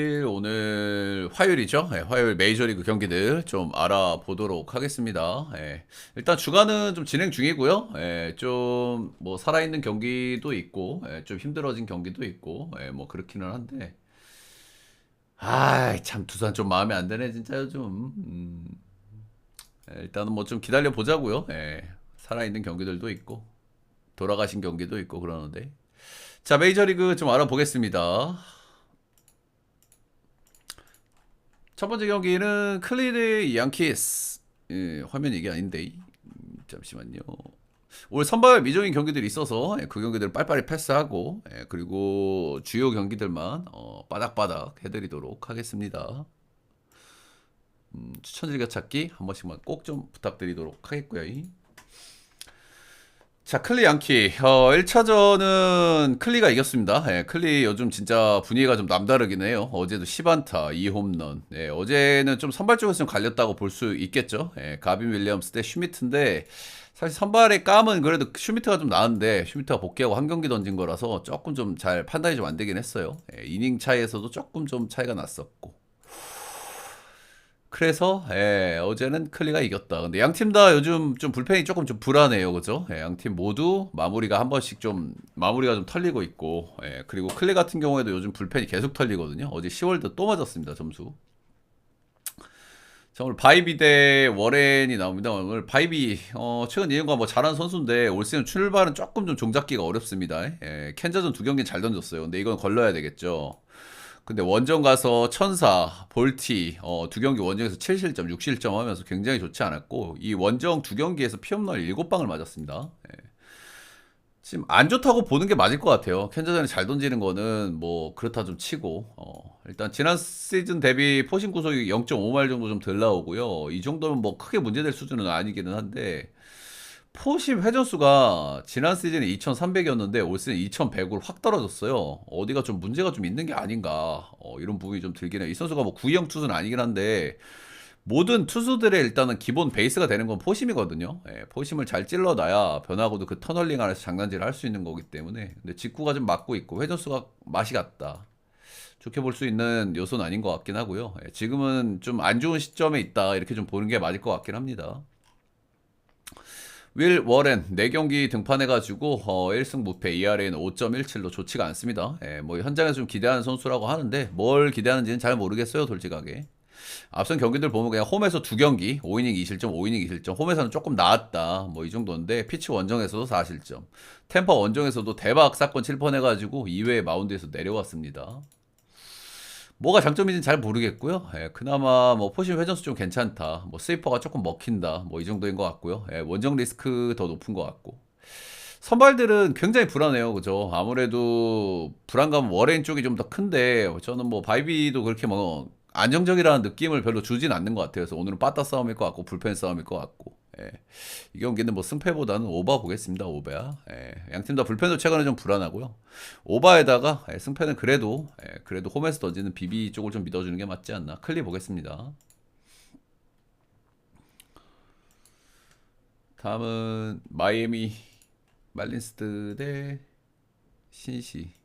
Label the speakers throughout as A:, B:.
A: 오늘 화요일이죠. 화요일 메이저리그 경기들 좀 알아보도록 하겠습니다. 일단 주간은 좀 진행 중이고요. 좀 뭐 살아있는 경기도 있고, 좀 힘들어진 경기도 있고, 뭐 그렇기는 한데, 참 두산 좀 마음에 안 드네 진짜 요즘. 일단은 뭐 좀 기다려 보자고요. 살아있는 경기들도 있고, 돌아가신 경기도 있고 그러는데. 자, 메이저리그 좀 알아보겠습니다. 첫 번째 경기는 클리드 양키스. 화면 이게 아닌데. 잠시만요. 오늘 선발 미정인 경기들이 있어서 그 경기들을 빨리빨리 패스하고 그리고 주요 경기들만 바닥바닥 해드리도록 하겠습니다. 추천 즐겨 찾기 한 번씩만 꼭 좀 부탁드리도록 하겠고요. 자, 클리 양키. 1차전은 클리가 이겼습니다. 클리 요즘 진짜 분위기가 좀 남다르긴 해요. 어제도 10안타, 2홈런. 어제는 좀 선발 쪽에서 좀 갈렸다고 볼 수 있겠죠. 가빈 윌리엄스 대 슈미트인데, 사실 선발의 감은 그래도 슈미트가 좀 나은데, 슈미트가 복귀하고 한 경기 던진 거라서 조금 좀 잘 판단이 좀 안 되긴 했어요. 이닝 차이에서도 조금 좀 차이가 났었고. 그래서 어제는 클리가 이겼다. 근데 양 팀 다 요즘 좀 불펜이 조금 좀 불안해요, 그죠? 양 팀 모두 마무리가 한 번씩 좀 마무리가 좀 털리고 있고, 그리고 클리 같은 경우에도 요즘 불펜이 계속 털리거든요. 어제 10월도 또 맞았습니다, 점수. 자, 오늘 바이비 대 워렌이 나옵니다. 오늘 바이비 최근 이행과 뭐 잘한 선수인데 올 시즌 출발은 조금 좀 종잡기가 어렵습니다. 캔자전 두 경기 잘 던졌어요. 근데 이건 걸러야 되겠죠. 근데 원정 가서 천사, 볼티 두 경기 원정에서 7실점, 6실점 하면서 굉장히 좋지 않았고 이 원정 두 경기에서 피홈런 7방을 맞았습니다. 지금 안 좋다고 보는 게 맞을 것 같아요. 캔자전에 잘 던지는 거는 뭐 그렇다 좀 치고 일단 지난 시즌 대비 포심 구속이 0.5마일 정도 좀 덜 나오고요. 이 정도면 뭐 크게 문제될 수준은 아니기는 한데 포심 회전수가 지난 시즌에 2,300이었는데 올 시즌 2,100으로 확 떨어졌어요. 어디가 좀 문제가 좀 있는 게 아닌가 이런 부분이 좀 들긴 해요. 이 선수가 뭐 구형 투수는 아니긴 한데 모든 투수들의 일단은 기본 베이스가 되는 건 포심이거든요. 포심을 잘 찔러놔야 변화구도 그 터널링 안에서 장난질을 할 수 있는 거기 때문에 근데 직구가 좀 맞고 있고 회전수가 맛이 갔다. 좋게 볼 수 있는 요소는 아닌 것 같긴 하고요. 지금은 좀 안 좋은 시점에 있다 이렇게 좀 보는 게 맞을 것 같긴 합니다. 윌 워렌 4경기 등판해가지고 1승 무패 ERA는 5.17로 좋지가 않습니다. 뭐 현장에서 좀 기대하는 선수라고 하는데 뭘 기대하는지는 잘 모르겠어요, 솔직하게. 앞선 경기들 보면 그냥 홈에서 2경기 5이닝 2실점 5이닝 2실점 홈에서는 조금 나았다 뭐 이 정도인데 피치 원정에서도 4실점 템파 원정에서도 대박 사건 7번 해가지고 2회 마운드에서 내려왔습니다. 뭐가 장점인지는 잘 모르겠고요. 그나마 뭐 포심 회전수 좀 괜찮다. 뭐 스위퍼가 조금 먹힌다. 뭐 이 정도인 것 같고요. 원정 리스크 더 높은 것 같고. 선발들은 굉장히 불안해요. 그죠? 아무래도 불안감은 워렌 쪽이 좀 더 큰데 저는 뭐 바이비도 그렇게 뭐 안정적이라는 느낌을 별로 주진 않는 것 같아요. 그래서 오늘은 빠따 싸움일 것 같고 불펜 싸움일 것 같고. 이 경기는 뭐 승패보다는 오바 보겠습니다. 오바야. 양팀 다 불펜도 최근에 좀 불안하고요. 오바에다가 승패는 그래도 홈에서 던지는 비비 쪽을 좀 믿어주는 게 맞지 않나. 클리 보겠습니다. 다음은 마이애미 말린스드 대 신시.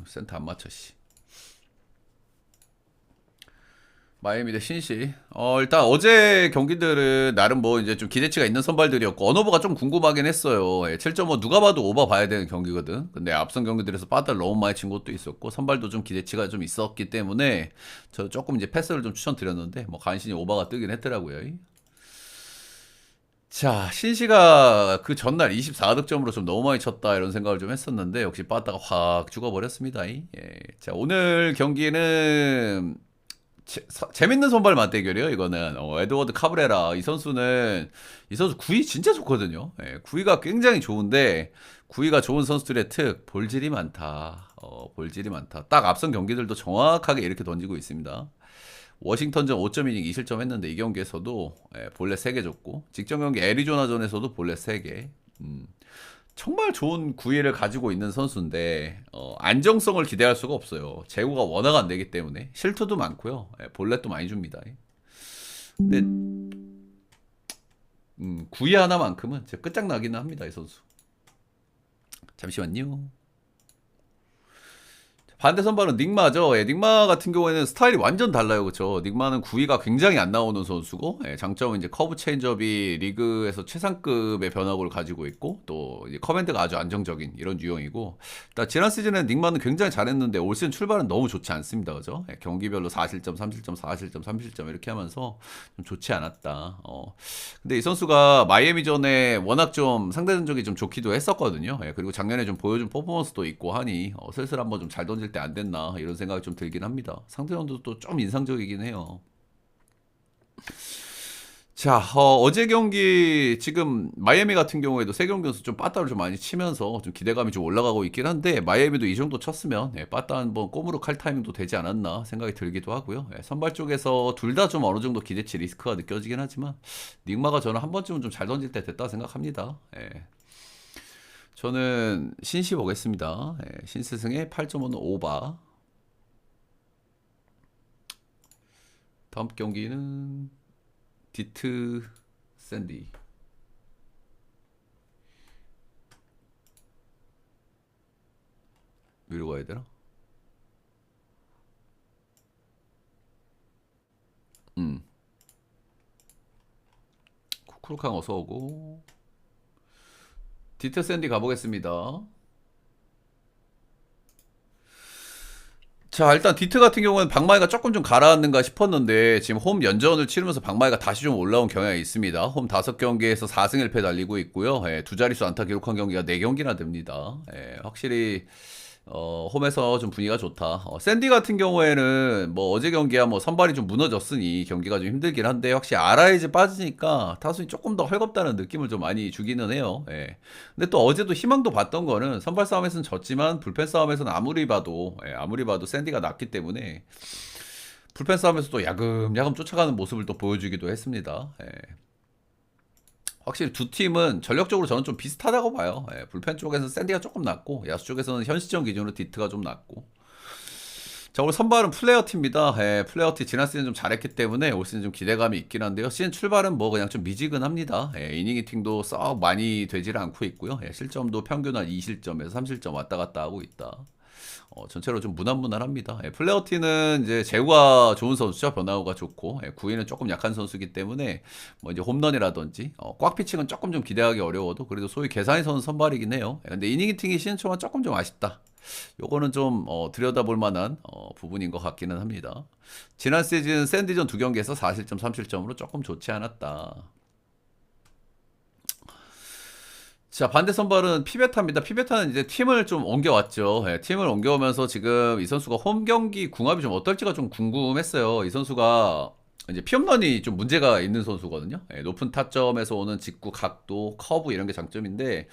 A: 센터 안 맞춰 씨. 마이애미 대 신시. 일단 어제 경기들은 나름 뭐 이제 좀 기대치가 있는 선발들이었고, 언어버가 좀 궁금하긴 했어요. 7.5 누가 봐도 오버 봐야 되는 경기거든. 근데 앞선 경기들에서 빠따를 너무 많이 친 것도 있었고, 선발도 좀 기대치가 좀 있었기 때문에, 저 조금 이제 패스를 좀 추천드렸는데, 뭐 간신히 오버가 뜨긴 했더라고요. 자, 신시가 그 전날 24득점으로 좀 너무 많이 쳤다 이런 생각을 좀 했었는데 역시 빠따가 확 죽어버렸습니다. 자, 오늘 경기는 재밌는 선발 맞대결이에요. 이거는 에드워드 카브레라 이 선수 구위 진짜 좋거든요. 구위가 굉장히 좋은데 구위가 좋은 선수들의 특 볼질이 많다. 볼질이 많다. 딱 앞선 경기들도 정확하게 이렇게 던지고 있습니다. 워싱턴전 5.2이닝 2실점 했는데 이 경기에서도 볼넷 3개 줬고 직전 경기 애리조나전에서도 볼넷 3개. 정말 좋은 구위를 가지고 있는 선수인데 안정성을 기대할 수가 없어요. 제구가 워낙 안 되기 때문에 실투도 많고요. 예, 볼넷도 많이 줍니다. 근데 구위 하나만큼은 진짜 끝장나기는 합니다. 이 선수. 잠시만요. 반대 선발은 닉마죠. 예, 닉마 같은 경우에는 스타일이 완전 달라요. 그렇죠? 닉마는 구위가 굉장히 안 나오는 선수고 장점은 이제 커브 체인지업이 리그에서 최상급의 변화구를 가지고 있고 또 이제 커맨드가 아주 안정적인 이런 유형이고 일단 지난 시즌에 닉마는 굉장히 잘했는데 올 시즌 출발은 너무 좋지 않습니다. 그죠? 경기별로 4실점, 3실점, 4실점, 3실점 이렇게 하면서 좀 좋지 않았다. 근데 이 선수가 마이애미전에 워낙 좀 상대 전적이 좀 좋기도 했었거든요. 그리고 작년에 좀 보여준 퍼포먼스도 있고 하니 슬슬 한번 좀 잘 던질 때 안 됐나 이런 생각이 좀 들긴 합니다. 상대전도 또 좀 인상적이긴 해요. 자, 어제 경기 지금 마이애미 같은 경우에도 세 경기 연속 좀 빠따를 좀 많이 치면서 좀 기대감이 좀 올라가고 있긴 한데 마이애미도 이 정도 쳤으면 빠따 한번 꼼으로 칼 타이밍도 되지 않았나 생각이 들기도 하고요. 선발 쪽에서 둘 다 좀 어느 정도 기대치 리스크가 느껴지긴 하지만 닉마가 저는 한 번쯤은 좀 잘 던질 때 됐다 생각합니다. 저는 신시 보겠습니다. 신스승의 8.5는 오바. 다음 경기는 디트 샌디. 위로 가야 되나? 음. 쿠쿠루캉 어서 오고. 디트 샌디 가보겠습니다. 자, 일단 디트 같은 경우는 박마이가 조금 좀 가라앉는가 싶었는데 지금 홈 연전을 치르면서 박마이가 다시 좀 올라온 경향이 있습니다. 홈 5경기에서 4승 1패 달리고 있고요. 두 자릿수 안타 기록한 경기가 4경기나 됩니다. 확실히 홈에서 좀 분위기가 좋다. 샌디 같은 경우에는 뭐 어제 경기야 뭐 선발이 좀 무너졌으니 경기가 좀 힘들긴 한데 확실히 아라이즈 빠지니까 타순이 조금 더 헐겁다는 느낌을 좀 많이 주기는 해요. 근데 또 어제도 희망도 봤던 거는 선발 싸움에서는 졌지만 불펜 싸움에서는 아무리 봐도 샌디가 낫기 때문에 불펜 싸움에서 또 야금야금 쫓아가는 모습을 또 보여주기도 했습니다. 확실히 두 팀은 전력적으로 저는 좀 비슷하다고 봐요. 불펜 쪽에서는 샌디가 조금 낫고 야수 쪽에서는 현 시점 기준으로 디트가 좀 낫고. 자, 오늘 선발은 플레어티입니다. 플레어티 지난 시즌 좀 잘했기 때문에 올 시즌 좀 기대감이 있긴 한데요. 시즌 출발은 뭐 그냥 좀 미지근합니다. 이닝 히팅도 썩 많이 되지를 않고 있고요. 실점도 평균 한 2실점에서 3실점 왔다 갔다 하고 있다. 전체로 좀 무난무난합니다. 플레어티는 이제 제구가 좋은 선수죠. 변화구가 좋고 구위는 조금 약한 선수이기 때문에 뭐 이제 홈런이라든지 꽉 피칭은 조금 좀 기대하기 어려워도 그래도 소위 계산이 서는 선발이긴 해요. 근데 이닝 히팅이 시즌 초반 조금 좀 아쉽다. 요거는 좀 들여다볼 만한 부분인 것 같기는 합니다. 지난 시즌 샌디전 2경기에서 4실점 3실점으로 조금 좋지 않았다. 자, 반대 선발은 피베타입니다. 피베타는 이제 팀을 좀 옮겨왔죠. 팀을 옮겨오면서 지금 이 선수가 홈 경기 궁합이 좀 어떨지가 좀 궁금했어요. 이 선수가 이제 피홈런이 좀 문제가 있는 선수거든요. 높은 타점에서 오는 직구, 각도, 커브 이런 게 장점인데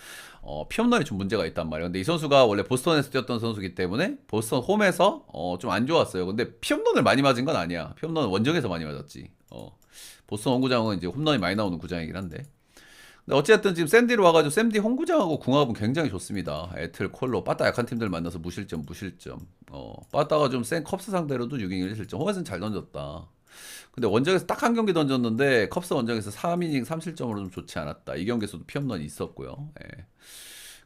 A: 피홈런이 좀 문제가 있단 말이에요. 근데 이 선수가 원래 보스턴에서 뛰었던 선수이기 때문에 보스턴 홈에서 좀 안 좋았어요. 근데 피홈런을 많이 맞은 건 아니야. 피홈런은 원정에서 많이 맞았지. 보스턴 홈구장은 이제 홈런이 많이 나오는 구장이긴 한데. 근데 어쨌든 지금 샌디로 와가지고 샌디 홈구장하고 궁합은 굉장히 좋습니다. 애틀, 콜로, 빠따 약한 팀들 만나서 무실점, 무실점. 빠따가 좀 센 컵스 상대로도 6이닝 1실점. 홈에서는 잘 던졌다. 근데 원정에서 딱 한 경기 던졌는데 컵스 원정에서 3이닝 3실점으로 좀 좋지 않았다. 이 경기에서도 피홈런이 있었고요.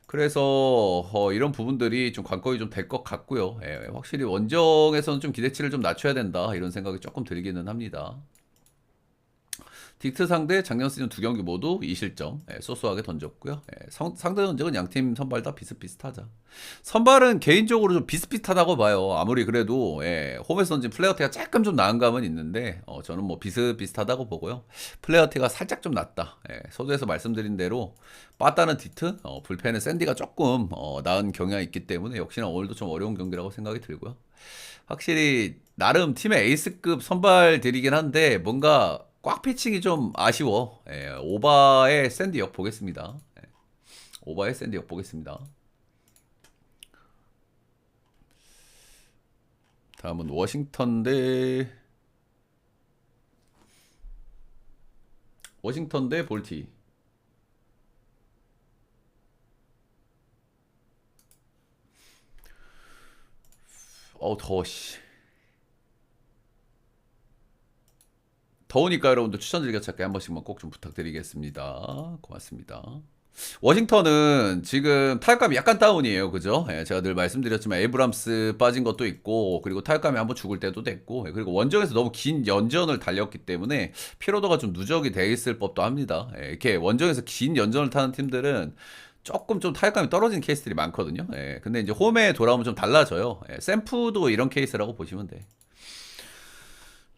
A: 그래서 이런 부분들이 좀 관건이 좀 될 것 같고요. 확실히 원정에서는 좀 기대치를 좀 낮춰야 된다. 이런 생각이 조금 들기는 합니다. 딕트 상대 작년 시즌 2경기 모두 2실점 소소하게 던졌고요. 상대 전적은 양팀 선발 다 비슷비슷하자. 선발은 개인적으로 좀 비슷비슷하다고 봐요. 아무리 그래도 홈에서 던진 플레어티가 조금 좀 나은 감은 있는데 저는 뭐 비슷비슷하다고 보고요. 플레어티가 살짝 좀 낫다. 서두에서 말씀드린 대로 빠따는 디트, 불펜은 샌디가 조금 나은 경향이 있기 때문에 역시나 오늘도 좀 어려운 경기라고 생각이 들고요. 확실히 나름 팀의 에이스급 선발들이긴 한데 뭔가 꽉 피칭이 좀 아쉬워. 오바의 샌디 역 보겠습니다. 오바의 샌디 역 보겠습니다. 다음은 워싱턴 대 볼티. 더워, 씨. 더우니까 여러분들 추천 즐겨찾기 한 번씩만 꼭 좀 부탁드리겠습니다. 고맙습니다. 워싱턴은 지금 타격감이 약간 다운이에요. 그죠? 예, 제가 늘 말씀드렸지만 에이브람스 빠진 것도 있고, 그리고 타격감이 한번 죽을 때도 됐고, 예, 그리고 원정에서 너무 긴 연전을 달렸기 때문에 피로도가 좀 누적이 돼 있을 법도 합니다. 예, 이렇게 원정에서 긴 연전을 타는 팀들은 조금 좀 타격감이 떨어지는 케이스들이 많거든요. 예, 근데 이제 홈에 돌아오면 좀 달라져요. 예, 샘프도 이런 케이스라고 보시면 돼.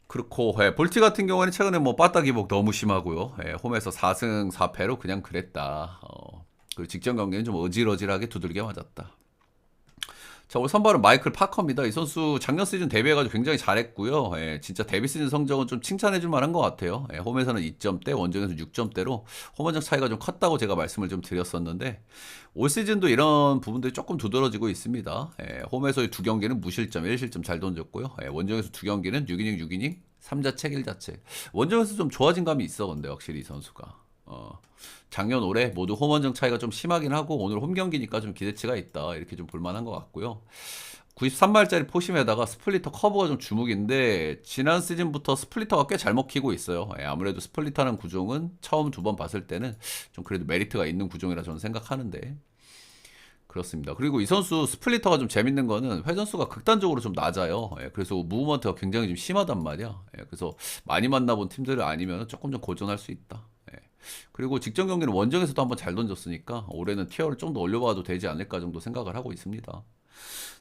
A: 그렇고, 예, 볼티 같은 경우에는 최근에 뭐 빠따 기복 너무 심하고요. 예, 홈에서 4승 4패로 그냥 그랬다. 그리고 직전 경기는 좀 어질어질하게 두들겨 맞았다. 자, 오늘 선발은 마이클 파커입니다. 이 선수 작년 시즌 데뷔해가지고 굉장히 잘했고요. 예, 진짜 데뷔 시즌 성적은 좀 칭찬해줄 만한 것 같아요. 예, 홈에서는 2점대, 원정에서 6점대로 홈원정 차이가 좀 컸다고 제가 말씀을 좀 드렸었는데, 올 시즌도 이런 부분들이 조금 두드러지고 있습니다. 예, 홈에서의 두 경기는 무실점, 1실점 잘 던졌고요. 예, 원정에서 두 경기는 6이닝, 6이닝, 3자책, 1자책. 원정에서 좀 좋아진 감이 있어, 근데 확실히 이 선수가. 작년 올해 모두 홈원정 차이가 좀 심하긴 하고 오늘 홈 경기니까 좀 기대치가 있다 이렇게 좀 볼만한 것 같고요. 93마일짜리 포심에다가 스플리터 커브가 좀 주목인데 지난 시즌부터 스플리터가 꽤 잘 먹히고 있어요. 예, 아무래도 스플리터라는 구종은 처음 두 번 봤을 때는 좀 그래도 메리트가 있는 구종이라 저는 생각하는데 그렇습니다. 그리고 이 선수 스플리터가 좀 재밌는 거는 회전수가 극단적으로 좀 낮아요. 예, 그래서 무브먼트가 굉장히 좀 심하단 말이야. 예, 그래서 많이 만나본 팀들을 아니면 조금 좀 고전할 수 있다. 예. 그리고 직전 경기는 원정에서도 한번 잘 던졌으니까 올해는 티어를 좀 더 올려봐도 되지 않을까 정도 생각을 하고 있습니다.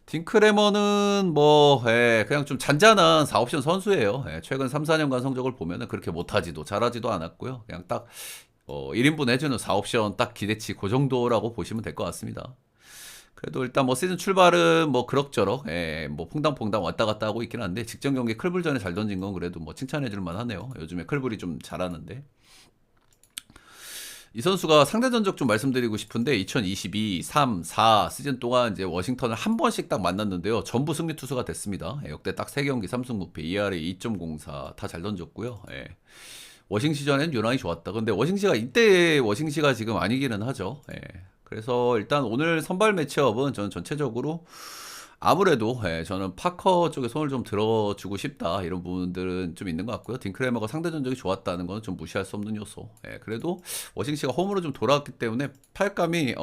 A: 딩크레머는 뭐 그냥 좀 잔잔한 4옵션 선수예요. 최근 3, 4년간 성적을 보면은 그렇게 못하지도 잘하지도 않았고요. 그냥 딱 1인분 해주는 4옵션 딱 기대치 그 정도라고 보시면 될 것 같습니다. 그래도 일단 뭐 시즌 출발은 뭐 그럭저럭 뭐 퐁당퐁당 왔다 갔다 하고 있긴 한데 직전 경기 클불전에 잘 던진 건 그래도 뭐 칭찬해줄 만하네요. 요즘에 클불이 좀 잘하는데 이 선수가 상대 전적 좀 말씀드리고 싶은데 2022, 3, 4 시즌 동안 이제 워싱턴을 한 번씩 딱 만났는데요. 전부 승리 투수가 됐습니다. 역대 딱 3경기 3승 무패, ERA 2.04 다 잘 던졌고요. 워싱 시전엔 유난히 좋았다. 근데 워싱시가 이때 워싱시가 지금 아니기는 하죠. 그래서 일단 오늘 선발 매치업은 저는 전체적으로 아무래도 저는 파커 쪽에 손을 좀 들어주고 싶다 이런 부분들은 좀 있는 것 같고요. 딩크레머가 상대 전적이 좋았다는 건 좀 무시할 수 없는 요소. 그래도 워싱시가 홈으로 좀 돌아왔기 때문에 팔감이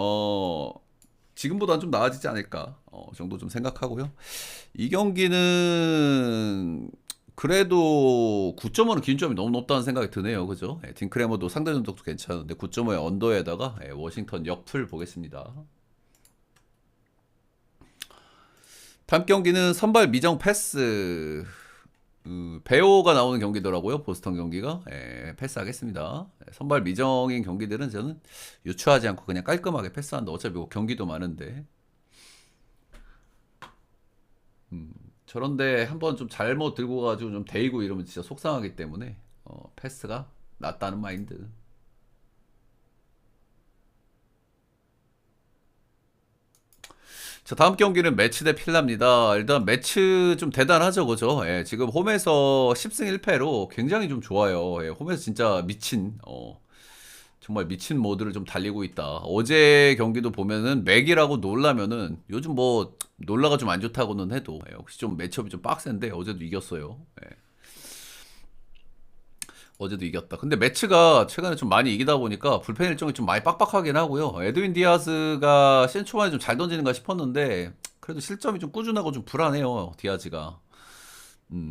A: 지금보다는 좀 나아지지 않을까 정도 좀 생각하고요. 이 경기는 그래도 9.5는 기준점이 너무 높다는 생각이 드네요. 그죠? 딩크레머도 상대 전적도 괜찮은데 9.5의 언더에다가 워싱턴 역풀 보겠습니다. 다음 경기는 선발 미정 패스 베오가 나오는 경기더라고요. 보스턴 경기가 패스하겠습니다. 선발 미정인 경기들은 저는 유추하지 않고 그냥 깔끔하게 패스한다. 어차피 뭐 경기도 많은데 저런데 한번 좀 잘못 들고 가지고 좀 데이고 이러면 진짜 속상하기 때문에 패스가 낫다는 마인드. 자, 다음 경기는 매치 대 필라입니다. 일단 매치 좀 대단하죠, 그죠? 지금 홈에서 10승 1패로 굉장히 좀 좋아요. 홈에서 진짜 정말 미친 모드를 좀 달리고 있다. 어제 경기도 보면은 맥이라고 놀라면은 요즘 뭐 놀라가 좀 안 좋다고는 해도 역시 좀 매치업이 좀 빡센데 어제도 이겼어요. 어제도 이겼다. 근데 매치가 최근에 좀 많이 이기다 보니까 불펜 일정이 좀 많이 빡빡하긴 하고요. 에드윈 디아즈가 시즌 초반에 좀 잘 던지는가 싶었는데 그래도 실점이 좀 꾸준하고 좀 불안해요. 디아즈가.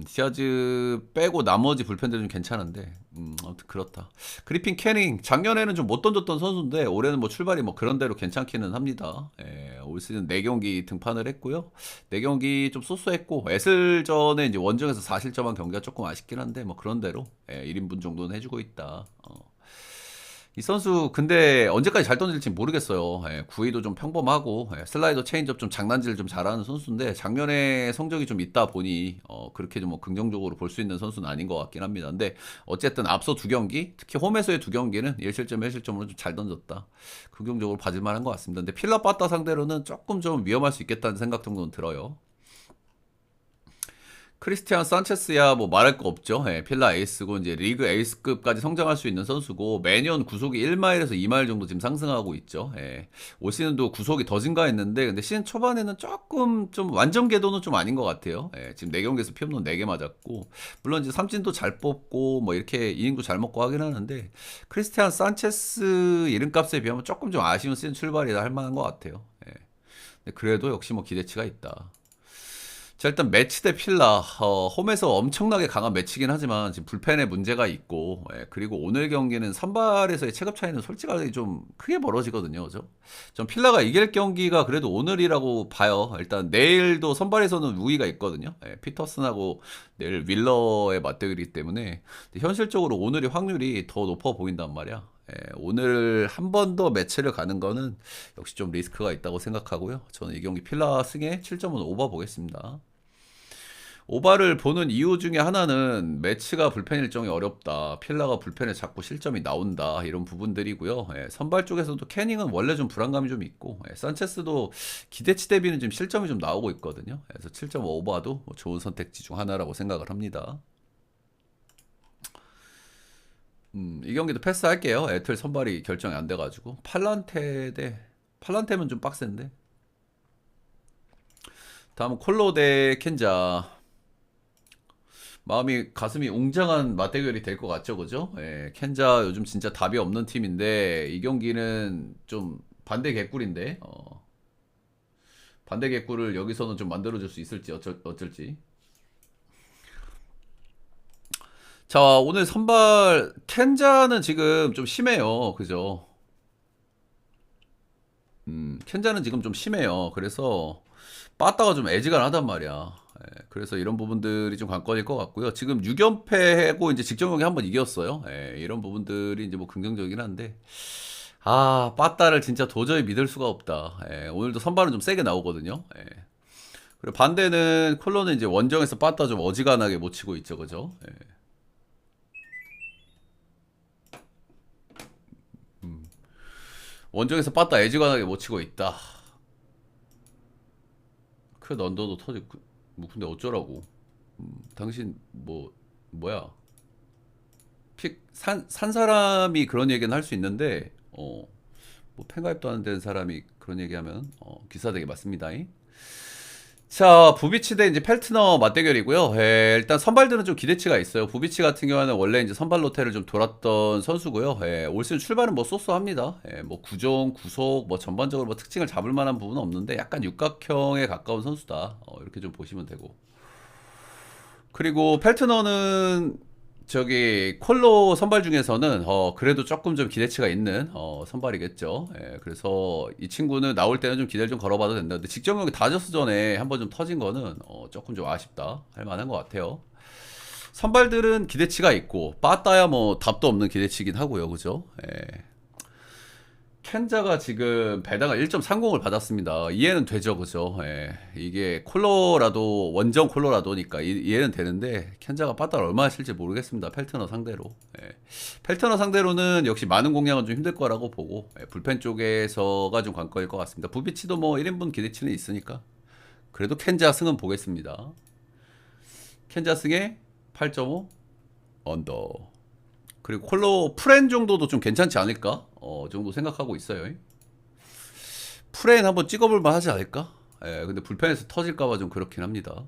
A: 디아즈 빼고 나머지 불펜들은 좀 괜찮은데 아무튼 그렇다. 그리핀 캐닝 작년에는 좀 못 던졌던 선수인데 올해는 뭐 출발이 뭐 그런 대로 괜찮기는 합니다. 올 시즌 4경기 등판을 했고요. 4경기 좀 쏘쏘했고 에슬전에 이제 원정에서 4실점한 경기가 조금 아쉽긴 한데 뭐 그런 대로 1인분 정도는 해주고 있다. 이 선수 근데 언제까지 잘 던질지 모르겠어요. 구위도 좀 평범하고 슬라이더 체인지업 좀 장난질 좀 잘하는 선수인데 작년에 성적이 좀 있다 보니 그렇게 좀 뭐 긍정적으로 볼 수 있는 선수는 아닌 것 같긴 합니다. 근데 어쨌든 앞서 두 경기 특히 홈에서의 두 경기는 1실점 1실점으로 좀 잘 던졌다. 긍정적으로 봐줄 만한 것 같습니다. 근데 필라빠따 상대로는 조금 좀 위험할 수 있겠다는 생각 정도는 들어요. 크리스티안 산체스야 뭐 말할 거 없죠. 예, 필라 에이스고 이제 리그 에이스급까지 성장할 수 있는 선수고 매년 구속이 1마일에서 2마일 정도 지금 상승하고 있죠. 예. 올 시즌도 구속이 더 증가했는데 근데 시즌 초반에는 조금 좀 완전 궤도는 좀 아닌 것 같아요. 예, 지금 4경기에서 피업론 4개 맞았고 물론 이제 삼진도 잘 뽑고 뭐 이렇게 이닝도 잘 먹고 하긴 하는데 크리스티안 산체스 이름값에 비하면 조금 좀 아쉬운 시즌 출발이라 할 만한 것 같아요. 예. 근데 그래도 역시 뭐 기대치가 있다. 자, 일단 매치 대 필라. 홈에서 엄청나게 강한 매치긴 하지만 지금 불펜에 문제가 있고, 예, 그리고 오늘 경기는 선발에서의 체급 차이는 솔직하게 좀 크게 벌어지거든요. 그죠? 전 필라가 이길 경기가 그래도 오늘이라고 봐요. 일단 내일도 선발에서는 우위가 있거든요. 예, 피터슨하고 내일 윌러의 맞대결이기 때문에 현실적으로 오늘이 확률이 더 높아 보인단 말이야. 예, 오늘 한 번 더 매치를 가는 거는 역시 좀 리스크가 있다고 생각하고요. 저는 이 경기 필라 승에 7점은 오버 보겠습니다. 오바를 보는 이유 중에 하나는 매치가 불펜 일정이 어렵다. 필라가 불펜에 자꾸 실점이 나온다. 이런 부분들이고요. 예, 선발 쪽에서도 캐닝은 원래 좀 불안감이 좀 있고 산체스도 기대치 대비는 지금 실점이 좀 나오고 있거든요. 그래서 7점 오바도 뭐 좋은 선택지 중 하나라고 생각을 합니다. 이 경기도 패스할게요. 애틀 선발이 결정이 안 돼가지고 팔란테면 좀 빡센데. 다음은 콜로 대 켄자. 마음이 가슴이 웅장한 맞대결이 될 것 같죠, 그죠? 예, 켄자 요즘 진짜 답이 없는 팀인데 이 경기는 좀 반대 개꿀인데 반대 개꿀을 여기서는 좀 만들어줄 수 있을지 어쩔지. 자, 오늘 선발 켄자는 지금 좀 심해요, 그죠? 켄자는 지금 좀 심해요. 그래서 빠따가 좀 애지간하단 말이야. 예, 그래서 이런 부분들이 좀 관건일 것 같고요. 지금 6연패고 이제 직전 경기 한번 이겼어요. 예, 이런 부분들이 이제 뭐 긍정적이긴 한데 빠따를 진짜 도저히 믿을 수가 없다. 예, 오늘도 선발은 좀 세게 나오거든요. 예. 그리고 반대는 콜로는 이제 원정에서 빠따 좀 어지간하게 못 치고 있죠, 그죠? 예. 원정에서 빠따 애지간하게 못 치고 있다. 그 넌더도 터지고 뭐 근데 어쩌라고? 당신 뭐야? 산 사람이 그런 얘기는 할 수 있는데 뭐 팬가입도 안 된 사람이 그런 얘기하면 기사되게 맞습니다. 자, 부비치 대 이제 펠트너 맞대결이고요. 예, 일단 선발들은 좀 기대치가 있어요. 부비치 같은 경우는 원래 이제 선발 로테를 좀 돌았던 선수고요. 예, 올 시즌 출발은 뭐 쏘쏘합니다. 예, 뭐 구종, 구속, 뭐 전반적으로 뭐 특징을 잡을 만한 부분은 없는데 약간 육각형에 가까운 선수다. 이렇게 좀 보시면 되고. 그리고 펠트너는 저기 콜로 선발 중에서는 그래도 조금 좀 기대치가 있는 선발이겠죠. 예, 그래서 이 친구는 나올 때는 좀 기대를 좀 걸어봐도 된다. 근데 직전 경기 다저스 전에 한번 좀 터진 거는 조금 좀 아쉽다 할 만한 것 같아요. 선발들은 기대치가 있고 빠따야 뭐 답도 없는 기대치긴 하고요, 그죠? 예. 켄자가 지금 배당을 1.30을 받았습니다. 이해는 되죠, 그죠? 예. 이게 콜로라도 원정 콜로라도니까 이해는 되는데 켄자가 빠따를 얼마나 칠지 모르겠습니다. 펠트너 상대로. 예. 펠트너 상대로는 역시 많은 공략은 좀 힘들 거라고 보고 불펜 쪽에서가 좀 관건일 것 같습니다. 부비치도 뭐 1인분 기대치는 있으니까 그래도 켄자 승은 보겠습니다. 켄자 승에 8.5 언더. 그리고 콜로 프렌 정도도 좀 괜찮지 않을까? 정도 생각하고 있어요. 프렌 한번 찍어볼 만 하지 않을까? 예, 근데 불펜에서 터질까봐 좀 그렇긴 합니다.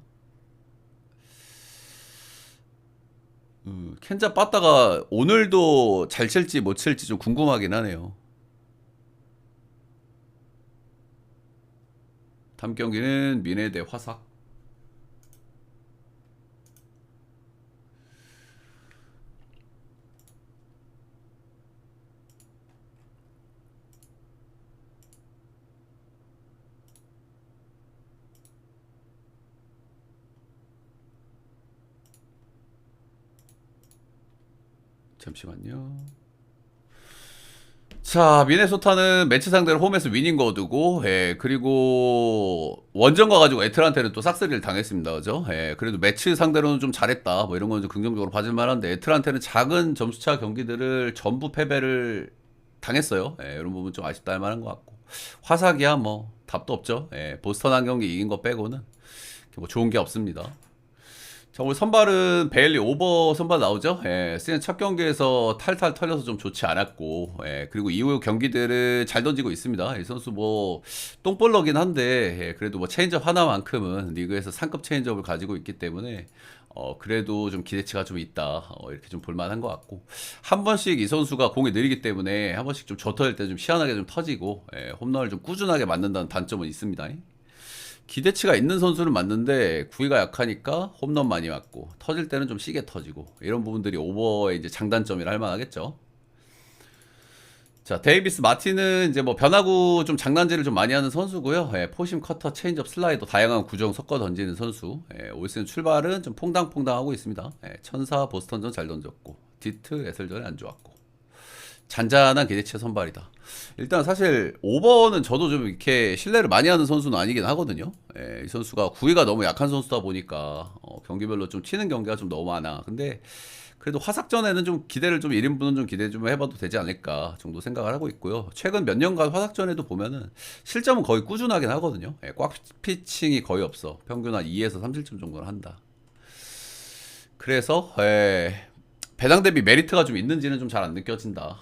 A: 켄자 빠따가 오늘도 잘 칠지 못 칠지 좀 궁금하긴 하네요. 다음 경기는 미네 대 화삭. 잠시만요. 자, 미네소타는 매치 상대로 홈에서 위닝 거두고, 예, 그리고 원정 가가지고 애틀한테는 또 싹쓸이를 당했습니다. 그죠? 예, 그래도 매치 상대로는 좀 잘했다. 뭐 이런 건 좀 긍정적으로 봐줄 만한데, 애틀한테는 작은 점수차 경기들을 전부 패배를 당했어요. 예, 이런 부분 좀 아쉽다 할 만한 것 같고. 화삭이야, 뭐, 답도 없죠. 예, 보스턴 한 경기 이긴 거 빼고는 뭐 좋은 게 없습니다. 자, 오늘 선발은 베일리 오버 선발 나오죠? 예, 시즌 첫 경기에서 탈탈 털려서 좀 좋지 않았고, 예, 그리고 이후 경기들을 잘 던지고 있습니다. 이 선수 뭐, 똥볼러긴 한데, 예, 그래도 뭐 체인지업 하나만큼은 리그에서 상급 체인지업을 가지고 있기 때문에, 그래도 좀 기대치가 좀 있다. 이렇게 좀 볼만한 것 같고. 한 번씩 이 선수가 공이 느리기 때문에 한 번씩 좀 젖어질 때 좀 시원하게 좀 터지고, 예, 홈런을 좀 꾸준하게 맞는다는 단점은 있습니다. 기대치가 있는 선수는 맞는데 구위가 약하니까 홈런 많이 맞고 터질 때는 좀 시게 터지고 이런 부분들이 오버의 이제 장단점이라 할 만하겠죠. 자, 데이비스 마틴은 이제 뭐 변화구 좀 장난질을 좀 많이 하는 선수고요. 예, 포심, 커터, 체인지업, 슬라이더 다양한 구종 섞어 던지는 선수. 예, 올 시즌 출발은 좀 퐁당퐁당 하고 있습니다. 예, 천사 보스턴전 잘 던졌고 디트 에슬전에 안 좋았고 잔잔한 기대치의 선발이다. 일단 사실 오버는 저도 좀 이렇게 신뢰를 많이 하는 선수는 아니긴 하거든요. 이 선수가 구위가 너무 약한 선수다 보니까 경기별로 좀 튀는 경기가 좀 너무 많아. 근데 그래도 화삭전에는 좀 기대를 좀 1인분은 좀 기대 좀 해봐도 되지 않을까 정도 생각을 하고 있고요. 최근 몇 년간 화삭전에도 보면은 실점은 거의 꾸준하긴 하거든요. 꽉 피칭이 거의 없어. 평균 한 2에서 3실점 정도는 한다. 그래서 배당 대비 메리트가 좀 있는지는 좀 잘 안 느껴진다.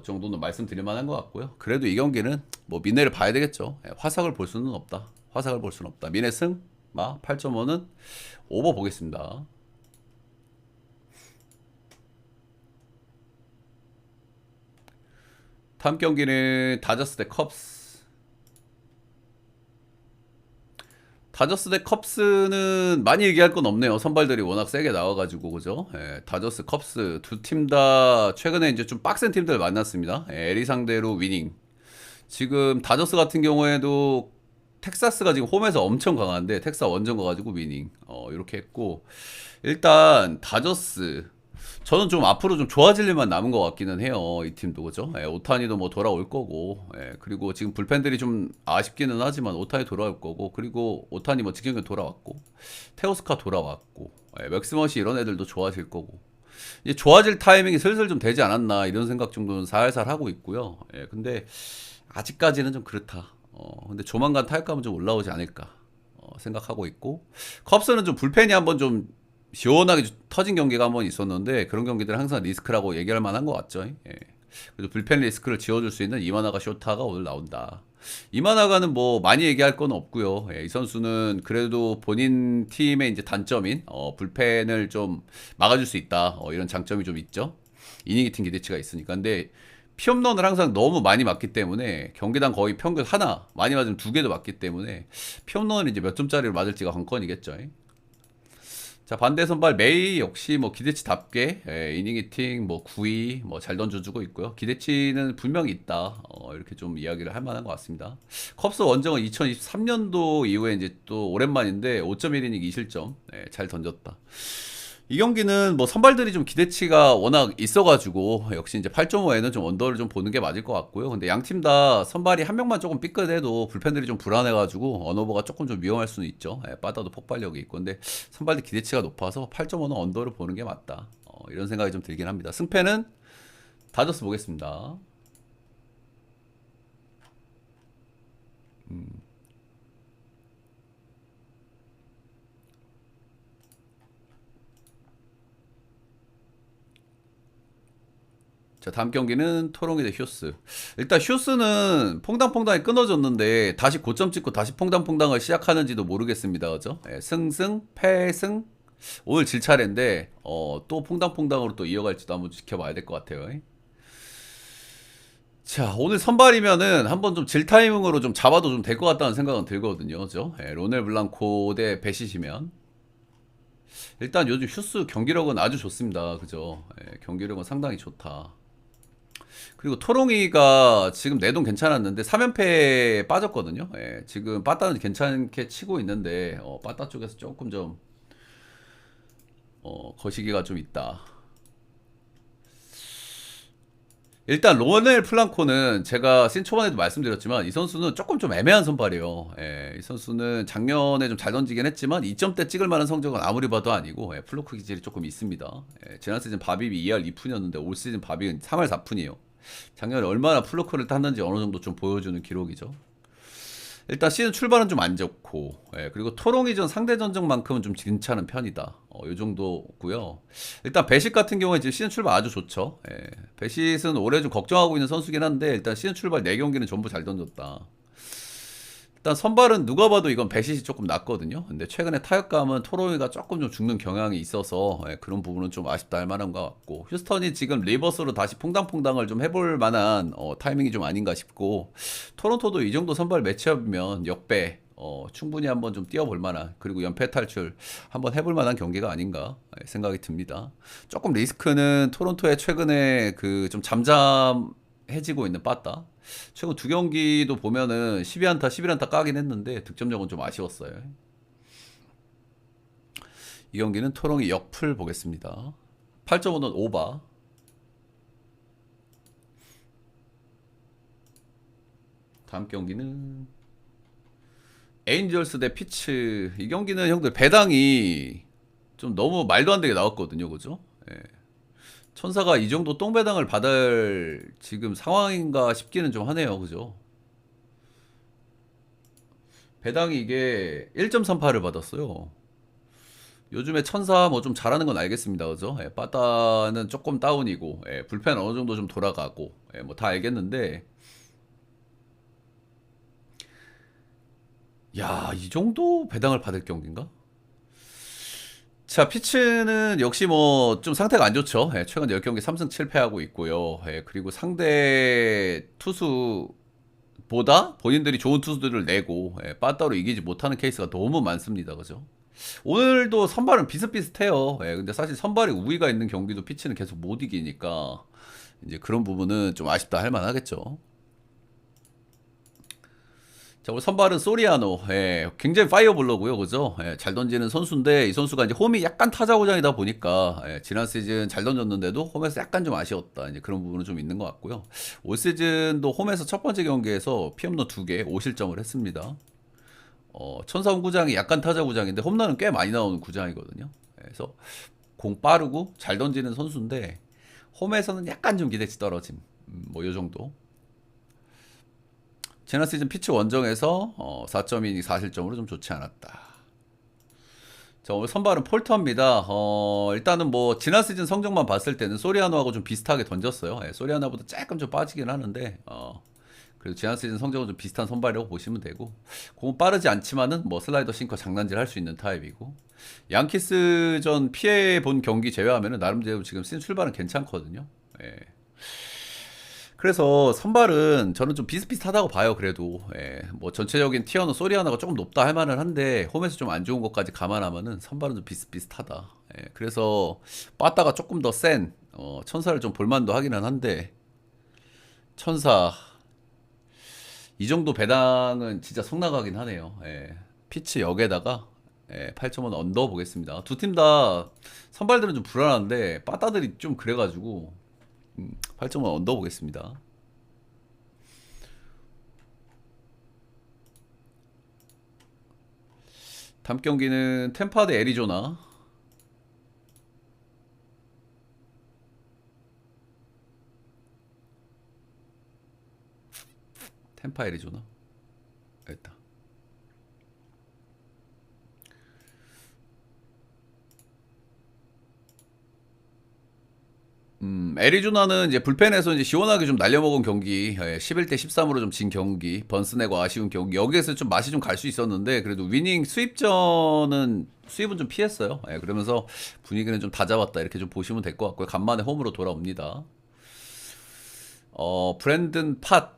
A: 정도는 말씀드릴 만한 것 같고요. 그래도 이 경기는 뭐 미네를 봐야 되겠죠. 화삭을 볼 수는 없다. 화삭을 볼 수는 없다. 미네 승, 마 8.5는 오버 보겠습니다. 다음 경기는 다저스 대 컵스. 다저스 대 컵스는 많이 얘기할 건 없네요. 선발들이 워낙 세게 나와가지고 그죠? 다저스, 컵스 두 팀 다 최근에 이제 좀 빡센 팀들 만났습니다. LA 상대로 위닝. 지금 다저스 같은 경우에도 텍사스가 지금 홈에서 엄청 강한데 텍사 원정 가가지고 위닝. 이렇게 했고 일단 다저스 저는 좀 앞으로 좀 좋아질 일만 남은 것 같기는 해요. 이 팀도 그죠? 오타니도 뭐 돌아올 거고, 그리고 지금 불펜들이 좀 아쉽기는 하지만 오타니 돌아올 거고, 그리고 오타니 뭐 직경기 돌아왔고, 테오스카 돌아왔고, 맥스머시 이런 애들도 좋아질 거고, 이제 좋아질 타이밍이 슬슬 좀 되지 않았나 이런 생각 정도는 살살 하고 있고요. 근데 아직까지는 좀 그렇다. 근데 조만간 타격감은 좀 올라오지 않을까 생각하고 있고, 컵스는 좀 불펜이 한번 좀 시원하게 터진 경기가 한번 있었는데 그런 경기들은 항상 리스크라고 얘기할 만한 것 같죠. 그래서 불펜 리스크를 지워줄 수 있는 이마나가 쇼타가 오늘 나온다. 이마나가는 뭐 많이 얘기할 건 없고요. 이 선수는 그래도 본인 팀의 이제 단점인 불펜을 좀 막아줄 수 있다. 이런 장점이 좀 있죠. 이닝 히팅 기대치가 있으니까. 근데 피홈런을 항상 너무 많이 맞기 때문에 경기당 거의 평균 하나, 많이 맞으면 두 개도 맞기 때문에 피홈런을 이제 몇 점짜리를 맞을지가 관건이겠죠. 자, 반대 선발 메이 역시 뭐 기대치답게 이닝 히팅 뭐 9위 뭐 잘 던져주고 있고요. 기대치는 분명히 있다. 이렇게 좀 이야기를 할 만한 것 같습니다. 컵스 원정은 2023년도 이후에 이제 또 오랜만인데 5.1이닝 2실점 잘 던졌다. 이 경기는 뭐 선발들이 좀 기대치가 워낙 있어가지고 역시 이제 8.5에는 좀 언더를 좀 보는 게 맞을 것 같고요. 근데 양 팀 다 선발이 한 명만 조금 삐끗해도 불펜들이 좀 불안해가지고 언어버가 조금 좀 위험할 수는 있죠. 빠따도 폭발력이 있고 근데 선발들 기대치가 높아서 8.5는 언더를 보는 게 맞다. 이런 생각이 좀 들긴 합니다. 승패는 다저스 보겠습니다. 자, 다음 경기는 토롱이 대 휴스. 일단 휴스는 퐁당퐁당이 끊어졌는데 다시 고점 찍고 다시 퐁당퐁당을 시작하는지도 모르겠습니다. 그죠? 승승, 패승. 오늘 질 차례인데 또 퐁당퐁당으로 또 이어갈지도 한번 지켜봐야 될 것 같아요. 자, 오늘 선발이면은 한번 좀 질 타이밍으로 좀 잡아도 좀 될 것 같다는 생각은 들거든요. 그죠? 로넬 블랑코 대 베시시면. 일단 요즘 휴스 경기력은 아주 좋습니다. 그죠? 경기력은 상당히 좋다. 그리고 토롱이가 지금 내동 괜찮았는데 3연패에 빠졌거든요. 지금 빠따는 괜찮게 치고 있는데 빠따 쪽에서 조금 좀 거시기가 좀 있다. 일단 로넬 플랑코는 제가 시즌 초반에도 말씀드렸지만 이 선수는 조금 좀 애매한 선발이에요. 이 선수는 작년에 좀 잘 던지긴 했지만 2점대 찍을 만한 성적은 아무리 봐도 아니고 플로크 기질이 조금 있습니다. 지난 시즌 바비비 2할 2푼이었는데 올 시즌 바비는 3할 4푼이에요. 작년에 얼마나 플로크를 땄는지 어느 정도 좀 보여주는 기록이죠. 일단 시즌 출발은 좀 안 좋고, 예, 그리고 토롱이전 상대 전적만큼은 좀 괜찮은 편이다. 요 정도고요. 일단 배식 같은 경우에 지금 시즌 출발 아주 좋죠. 예, 배식은 올해 좀 걱정하고 있는 선수긴 한데 일단 시즌 출발 4경기는 전부 잘 던졌다. 일단 선발은 누가 봐도 이건 배시이 조금 낮거든요. 근데 최근에 타격감은 토로이가 조금 좀 죽는 경향이 있어서 예, 그런 부분은 좀 아쉽다 할 만한 것 같고 휴스턴이 지금 리버스로 다시 퐁당퐁당을 좀 해볼 만한 타이밍이 좀 아닌가 싶고 토론토도 이 정도 선발 매치업이면 역배 충분히 한번 좀 뛰어볼 만한 그리고 연패 탈출 한번 해볼 만한 경기가 아닌가 생각이 듭니다. 조금 리스크는 토론토의 최근에 그 좀 잠잠해지고 있는 빠따 최근 2경기도 보면은 12안타, 11안타 까긴 했는데 득점력은 좀 아쉬웠어요. 이 경기는 토롱이 역풀 보겠습니다. 8.5는 오바. 다음 경기는 에인절스 대 피츠. 이 경기는 형들 배당이 좀 너무 말도 안 되게 나왔거든요. 그죠? 예. 천사가 이 정도 똥배당을 받을 지금 상황인가 싶기는 좀 하네요. 그죠? 배당이 이게 1.38을 받았어요. 요즘에 천사 뭐 좀 잘하는 건 알겠습니다. 그죠? 예, 빠따는 조금 다운이고, 예, 불펜 어느 정도 좀 돌아가고, 예, 뭐 다 알겠는데, 야, 이 정도 배당을 받을 경기인가? 자, 피츠는 역시 뭐 좀 상태가 안 좋죠. 예, 최근 10경기 3승 7패하고 있고요. 예, 그리고 상대 투수보다 본인들이 좋은 투수들을 내고, 예, 빠따로 이기지 못하는 케이스가 너무 많습니다. 그죠? 오늘도 선발은 비슷비슷해요. 예, 근데 사실 선발이 우위가 있는 경기도 피치는 계속 못 이기니까 이제 그런 부분은 좀 아쉽다 할 만하겠죠. 자, 우리 선발은 소리아노. 예, 굉장히 파이어볼러고요, 그죠? 예, 잘 던지는 선수인데 이 선수가 이제 홈이 약간 타자 고장이다 보니까 예, 지난 시즌 잘 던졌는데도 홈에서 약간 좀 아쉬웠다. 이제 그런 부분은 좀 있는 것 같고요. 올 시즌도 홈에서 첫 번째 경기에서 피홈런 2개, 5실점을 했습니다. 천사홈 구장이 약간 타자 구장인데 홈런은 꽤 많이 나오는 구장이거든요. 그래서 공 빠르고 잘 던지는 선수인데 홈에서는 약간 좀 기대치 떨어짐. 뭐 요 정도. 지난 시즌 피치 원정에서 4.2이닝 4실점으로 좀 좋지 않았다. 자, 오늘 선발은 폴터입니다. 일단은 뭐 지난 시즌 성적만 봤을 때는 소리아노하고 좀 비슷하게 던졌어요. 예, 소리아노보다 조금 좀 빠지긴 하는데 그래도 지난 시즌 성적은 좀 비슷한 선발이라고 보시면 되고 공은 빠르지 않지만은 뭐 슬라이더 싱커 장난질 할 수 있는 타입이고 양키스전 피해 본 경기 제외하면은 나름대로 지금 시즌 출발은 괜찮거든요. 예. 그래서 선발은 저는 좀 비슷비슷하다고 봐요. 그래도 예. 뭐 전체적인 티어는 소리아나가 조금 높다 할 만은 한데 홈에서 좀 안 좋은 것까지 감안하면은 선발은 좀 비슷비슷하다. 예. 그래서 빠따가 조금 더 센 천사를 좀 볼만도 하기는 한데 천사 이 정도 배당은 진짜 성나가긴 하네요. 예. 피치 역에다가 8.5 언더 보겠습니다. 두 팀 다 선발들은 좀 불안한데 빠따들이 좀 그래가지고 8.5 언더 보겠습니다. 다음 경기는 템파 대 애리조나. 템파 애리조나. 됐다. 애리조나는 이제 불펜에서 이제 시원하게 좀 날려먹은 경기, 11대 13으로 좀 진 경기, 번스 내고 아쉬운 경기, 여기에서 좀 맛이 좀 갈 수 있었는데, 그래도 위닝 수입전은, 수입은 좀 피했어요. 그러면서 분위기는 좀 다잡았다. 이렇게 좀 보시면 될 것 같고요. 간만에 홈으로 돌아옵니다. 브랜든 팟.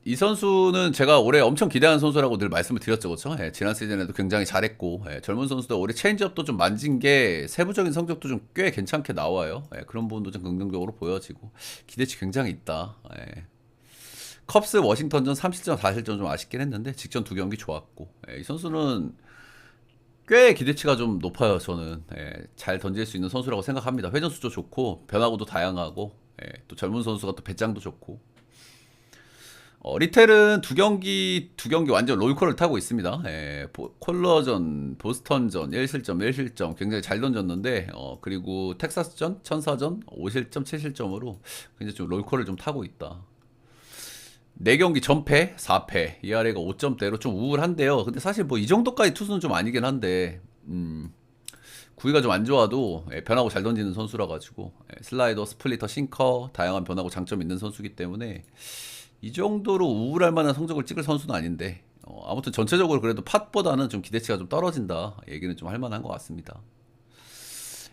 A: 이 선수는 제가 올해 엄청 기대하는 선수라고 늘 말씀을 드렸죠, 그렇죠? 지난 시즌에도 굉장히 잘했고 젊은 선수들 올해 체인지업도 좀 만진 게 세부적인 성적도 좀 꽤 괜찮게 나와요. 그런 부분도 좀 긍정적으로 보여지고 기대치 굉장히 있다. 컵스 워싱턴전 3실점 4실점 좀 아쉽긴 했는데 직전 2경기 좋았고 이 선수는 꽤 기대치가 좀 높아요. 저는 잘 던질 수 있는 선수라고 생각합니다. 회전 수도 좋고 변화구도 다양하고 또 젊은 선수가 또 배짱도 좋고 리텔은 두 경기 완전 롤콜을 타고 있습니다. 콜러전, 보스턴전 1실점, 1실점 굉장히 잘 던졌는데 그리고 텍사스전, 천사전 5실점, 7실점으로 굉장히 좀 롤콜을 좀 타고 있다. 4경기 전패 4패 ERA가 5점대로 좀 우울한데요. 근데 사실 뭐 이 정도까지 투수는 좀 아니긴 한데 구위가 좀 안 좋아도 변하고 잘 던지는 선수라 가지고 슬라이더, 스플리터, 싱커 다양한 변하고 장점 있는 선수기 때문에 이 정도로 우울할 만한 성적을 찍을 선수는 아닌데 아무튼 전체적으로 그래도 팟보다는 좀 기대치가 좀 떨어진다 얘기는 좀 할 만한 것 같습니다.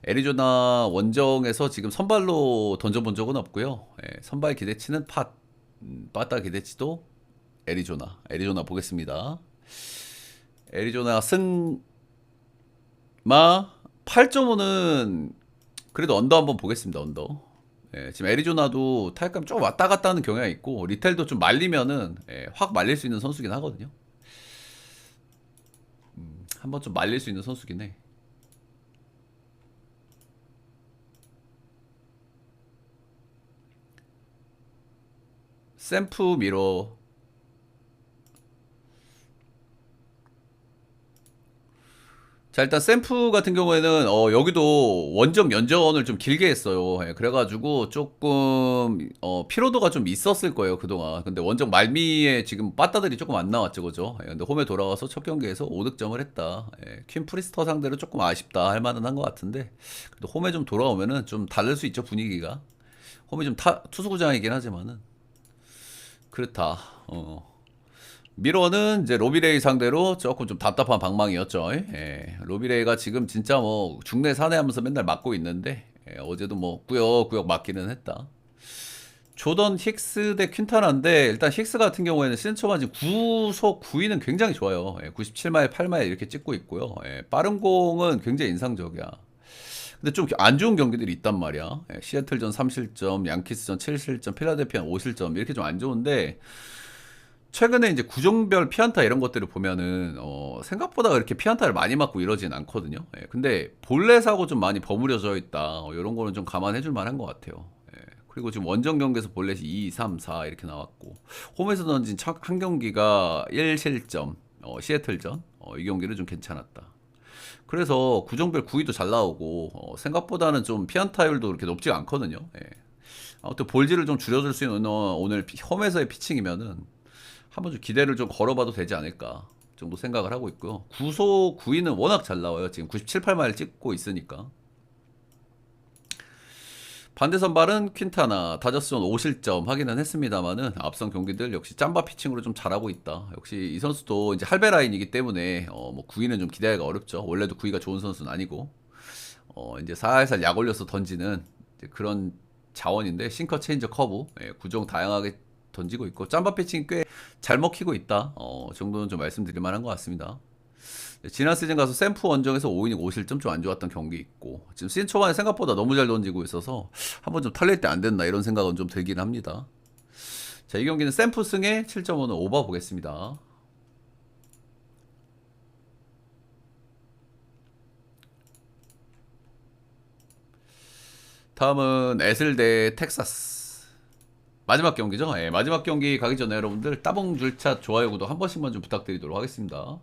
A: 애리조나 원정에서 지금 선발로 던져본 적은 없고요. 선발 기대치는 팟, 빠따 기대치도 애리조나 보겠습니다. 애리조나 승마 8.5는 그래도 언더 한번 보겠습니다. 언더. 지금 애리조나도 타격감 좀 왔다 갔다 하는 경향이 있고 리텔도 좀 말리면은 확 말릴 수 있는 선수긴 하거든요. 한번 좀 말릴 수 있는 선수긴 해. 샘프 미러. 자, 일단 샘프 같은 경우에는 여기도 원정 면전을 좀 길게 했어요. 그래가지고 조금 피로도가 좀 있었을 거예요 그동안. 근데 원정 말미에 지금 빠따들이 조금 안 나왔죠, 그죠? 근데 홈에 돌아와서 첫 경기에서 5득점을 했다. 퀸 프리스터 상대로 조금 아쉽다 할 만은 한 것 같은데 그래도 홈에 좀 돌아오면은 좀 다를 수 있죠, 분위기가. 홈이 좀 투수구장이긴 하지만은 그렇다. 미러는 이제 로비레이 상대로 조금 좀 답답한 방망이였죠. 로비레이가 지금 진짜 뭐 중내 사내하면서 맨날 맞고 있는데 어제도 뭐 꾸역꾸역 맞기는 했다. 조던 힉스 대 퀸타나인데 일단 힉스 같은 경우에는 시즌 초반 지금 구속 9위는 굉장히 좋아요. 97마일, 8마일 이렇게 찍고 있고요. 빠른 공은 굉장히 인상적이야. 근데 좀 안 좋은 경기들이 있단 말이야. 시애틀전 3실점, 양키스전 7실점, 필라델피아 5실점 이렇게 좀 안 좋은데 최근에 이제 구종별 피안타 이런 것들을 보면은 생각보다 그렇게 피안타를 많이 맞고 이러진 않거든요. 근데 볼넷 사고 좀 많이 버무려져 있다. 이런 거는 좀 감안해 줄 만한 것 같아요. 그리고 지금 원정 경기에서 볼넷이 2, 3, 4 이렇게 나왔고 홈에서 던진 한 경기가 1실점, 시애틀전 이 경기는 좀 괜찮았다. 그래서 구종별 9위도 잘 나오고 생각보다는 좀 피안타율도 그렇게 높지가 않거든요. 아무튼 볼질을 좀 줄여줄 수 있는 오늘 홈에서의 피칭이면은 한번 좀 기대를 좀 걸어봐도 되지 않을까 정도 생각을 하고 있고요. 구속 9위는 워낙 잘 나와요. 지금 97, 8마일 찍고 있으니까. 반대 선발은 퀸타나 다저스전 5실점 하기는 했습니다만은 앞선 경기들 역시 짬바 피칭으로 좀 잘하고 있다. 역시 이 선수도 이제 할배 라인이기 때문에 뭐 9위는 좀 기대하기가 어렵죠. 원래도 9위가 좋은 선수는 아니고 이제 살살 약 올려서 던지는 그런 자원인데 싱커 체인저 커브 구종 다양하게 던지고 있고 짬바 피칭 꽤 잘 먹히고 있다. 정도는 좀 말씀드릴 만한 것 같습니다. 지난 시즌 가서 샘프 원정에서 5이닝 5실점 좀 안 좋았던 경기 있고 지금 시즌 초반에 생각보다 너무 잘 던지고 있어서 한번 좀 털릴 때 안 됐나 이런 생각은 좀 들긴 합니다. 자, 이 경기는 샘프 승에 7.5는 오버 보겠습니다. 다음은 에슬 대 텍사스. 마지막 경기죠. 마지막 경기 가기 전에 여러분들 따봉 줄차 좋아요 구독 한 번씩만 좀 부탁드리도록 하겠습니다.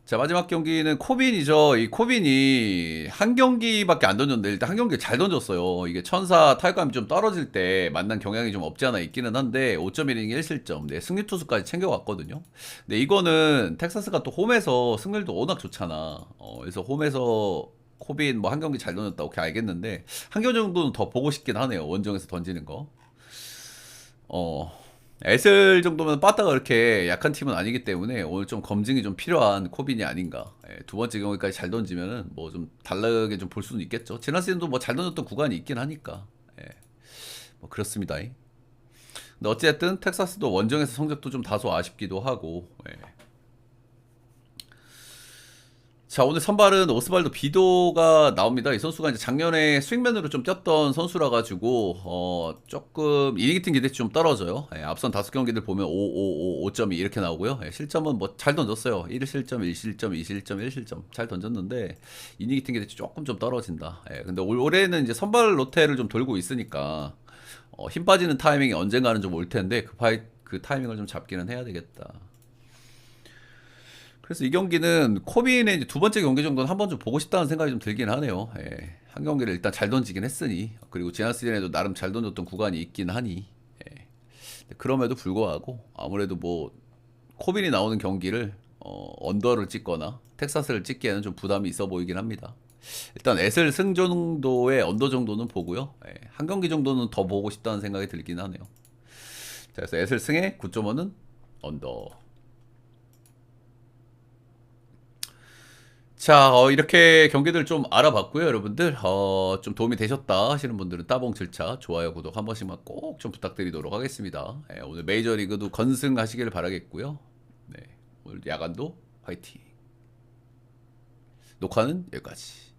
A: 자, 마지막 경기는 코빈이죠. 이 코빈이 한 경기밖에 안 던졌는데 일단 한 경기 잘 던졌어요. 이게 천사 타격감이 좀 떨어질 때 만난 경향이 좀 없지 않아 있기는 한데 5.1이닝 1실점 네, 승리 투수까지 챙겨갔거든요. 근데 이거는 텍사스가 또 홈에서 승률도 워낙 좋잖아. 그래서 홈에서 코빈 뭐 한 경기 잘 던졌다 오케이 알겠는데 한 경기 정도는 더 보고 싶긴 하네요. 원정에서 던지는 거. 에슬 정도면 빠따가 그렇게 약한 팀은 아니기 때문에 오늘 좀 검증이 좀 필요한 코빈이 아닌가. 두 번째 경기까지 잘 던지면은 뭐 좀 다르게 좀 볼 수는 있겠죠. 지난 시즌도 뭐 잘 던졌던 구간이 있긴 하니까. 뭐 그렇습니다. 근데 어쨌든 텍사스도 원정에서 성적도 좀 다소 아쉽기도 하고. 자, 오늘 선발은 오스발도 비도가 나옵니다. 이 선수가 이제 작년에 스윙맨으로 좀 뛰었던 선수라 가지고 조금 이닝 기대치 좀 떨어져요. 앞선 5경기들 보면 5.2 이렇게 나오고요. 실점은 뭐 잘 던졌어요. 1실점, 1실점, 2실점, 1실점 잘 던졌는데 이닝 기대치 조금 좀 떨어진다. 근데 올해는 이제 선발 로테를 좀 돌고 있으니까 힘 빠지는 타이밍이 언젠가는 좀 올 텐데 그 타이밍을 좀 잡기는 해야 되겠다. 그래서 이 경기는 코빈의 이제 두 번째 경기 정도는 한 번 좀 보고 싶다는 생각이 좀 들긴 하네요. 예. 한 경기를 일단 잘 던지긴 했으니, 그리고 지난 시즌에도 나름 잘 던졌던 구간이 있긴 하니, 예. 그럼에도 불구하고 아무래도 뭐 코빈이 나오는 경기를 언더를 찍거나 텍사스를 찍기에는 좀 부담이 있어 보이긴 합니다. 일단 에슬 승 정도의 언더 정도는 보고요. 예. 한 경기 정도는 더 보고 싶다는 생각이 들긴 하네요. 자, 그래서 에슬 승에 9.5는 언더. 자, 이렇게 경기들 좀 알아봤고요, 여러분들. 좀 도움이 되셨다 하시는 분들은 따봉 질차, 좋아요, 구독 한 번씩만 꼭 좀 부탁드리도록 하겠습니다. 예, 오늘 메이저리그도 건승하시길 바라겠고요. 네, 오늘 야간도 화이팅. 녹화는 여기까지.